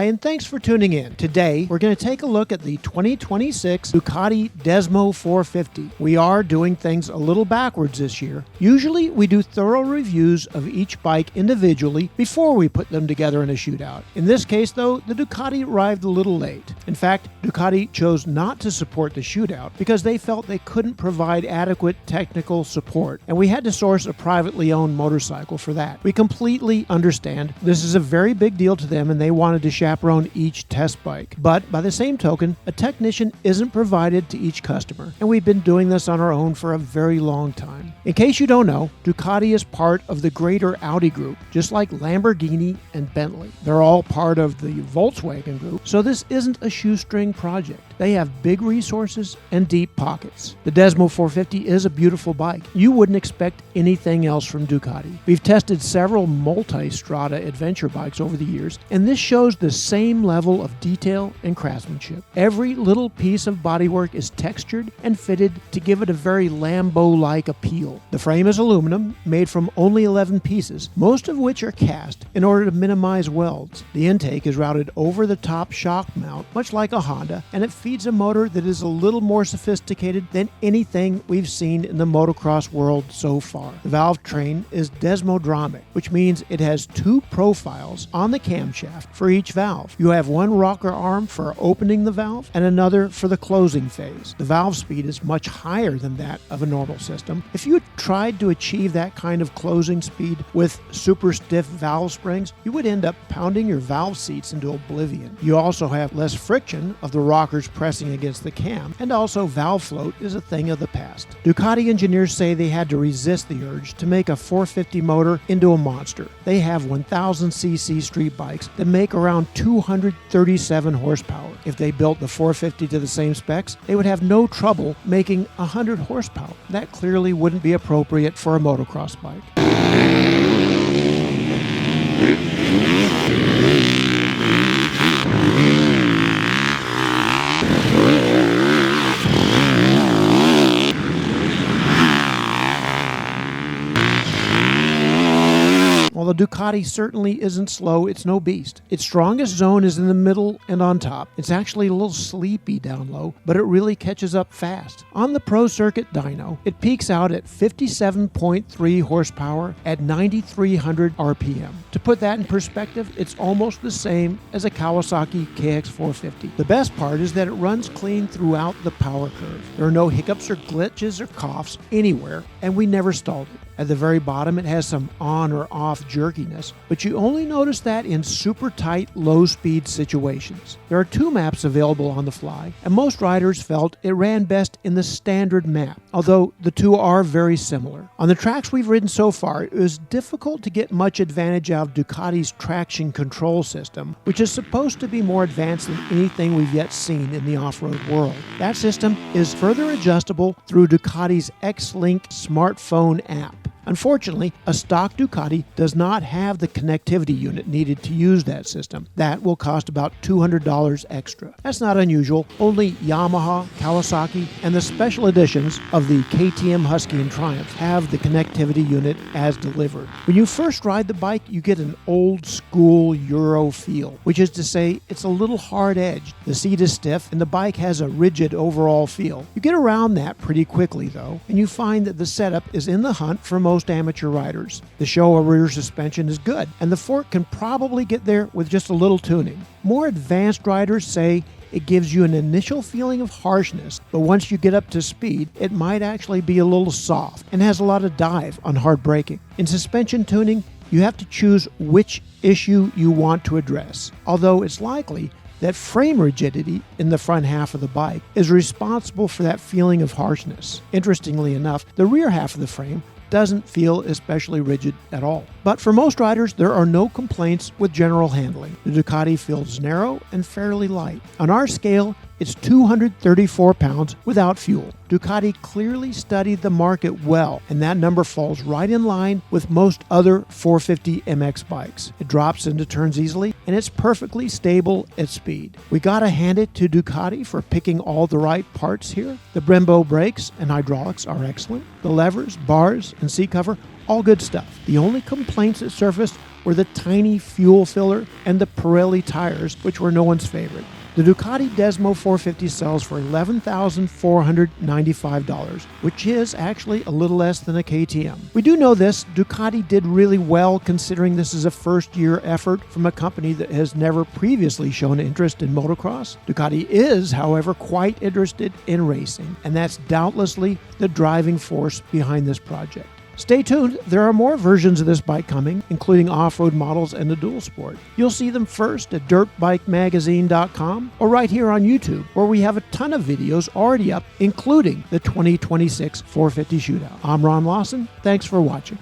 and thanks for tuning in. Today, we're going to take a look at the 2026 Ducati Desmo450. We are doing things a little backwards this year. Usually, we do thorough reviews of each bike individually before we put them together in a shootout. In this case, though, the Ducati arrived a little late. In fact, Ducati chose not to support the shootout because they felt they couldn't provide adequate technical support, and we had to source a privately owned motorcycle for that. We completely understand this is a very big deal to them and they wanted to chaperone each test bike. But by the same token, a technician isn't provided to each customer, and we've been doing this on our own for a very long time. In case you don't know, Ducati is part of the greater Audi group, just like Lamborghini and Bentley. They're all part of the Volkswagen group, so this isn't a shoestring project. They have big resources and deep pockets. The Desmo450 is a beautiful bike. You wouldn't expect anything else from Ducati. We've tested several multi-strada adventure bikes over the years, and this shows the same level of detail and craftsmanship. Every little piece of bodywork is textured and fitted to give it a very Lambo-like appeal. The frame is aluminum, made from only 11 pieces, most of which are cast in order to minimize welds. The intake is routed over the top shock mount, much like a Honda, and it feeds a motor that is a little more sophisticated than anything we've seen in the motocross world so far. The valve train is desmodromic, which means it has two profiles on the camshaft for each valve. You have one rocker arm for opening the valve and another for the closing phase. The valve speed is much higher than that of a normal system. If you tried to achieve that kind of closing speed with super stiff valve springs, you would end up pounding your valve seats into oblivion. You also have less friction of the rockers pressing against the cam, and also valve float is a thing of the past. Ducati engineers say they had to resist the urge to make a 450 motor into a monster. They have 1000cc street bikes that make around 237 horsepower. If they built the 450 to the same specs, they would have no trouble making 100 horsepower. That clearly wouldn't be appropriate for a motocross bike. While the Ducati certainly isn't slow, it's no beast. Its strongest zone is in the middle and on top. It's actually a little sleepy down low, but it really catches up fast. On the Pro Circuit dyno, it peaks out at 57.3 horsepower at 9,300 RPM. To put that in perspective, it's almost the same as a Kawasaki KX450. The best part is that it runs clean throughout the power curve. There are no hiccups or glitches or coughs anywhere, and we never stalled it. At the very bottom, it has some on or off jerkiness, but you only notice that in super tight, low-speed situations. There are two maps available on the fly, and most riders felt it ran best in the standard map, although the two are very similar. On the tracks we've ridden so far, it was difficult to get much advantage out of Ducati's traction control system, which is supposed to be more advanced than anything we've yet seen in the off-road world. That system is further adjustable through Ducati's X-Link smartphone app. Unfortunately, a stock Ducati does not have the connectivity unit needed to use that system. That will cost about $200 extra. That's not unusual. Only Yamaha, Kawasaki, and the special editions of the KTM Husky and Triumph have the connectivity unit as delivered. When you first ride the bike, you get an old school Euro feel, which is to say it's a little hard-edged. The seat is stiff and the bike has a rigid overall feel. You get around that pretty quickly though, and you find that the setup is in the hunt for most amateur riders. The Showa rear suspension is good, and the fork can probably get there with just a little tuning. More advanced riders say it gives you an initial feeling of harshness, but once you get up to speed, it might actually be a little soft and has a lot of dive on hard braking. In suspension tuning, you have to choose which issue you want to address, although it's likely that frame rigidity in the front half of the bike is responsible for that feeling of harshness. Interestingly enough, the rear half of the frame doesn't feel especially rigid at all. But for most riders, there are no complaints with general handling. The Ducati feels narrow and fairly light. On our scale, it's 234 pounds without fuel. Ducati clearly studied the market well, and that number falls right in line with most other 450 MX bikes. It drops into turns easily, and it's perfectly stable at speed. We gotta hand it to Ducati for picking all the right parts here. The Brembo brakes and hydraulics are excellent. The levers, bars, and seat cover, all good stuff. The only complaints that surfaced were the tiny fuel filler and the Pirelli tires, which were no one's favorite. The Ducati Desmo450 sells for $11,495, which is actually a little less than a KTM. We do know this, Ducati did really well considering this is a first-year effort from a company that has never previously shown interest in motocross. Ducati is, however, quite interested in racing, and that's doubtlessly the driving force behind this project. Stay tuned, there are more versions of this bike coming, including off-road models and the dual sport. You'll see them first at dirtbikemagazine.com or right here on YouTube, where we have a ton of videos already up, including the 2026 450 shootout. I'm Ron Lawson, thanks for watching.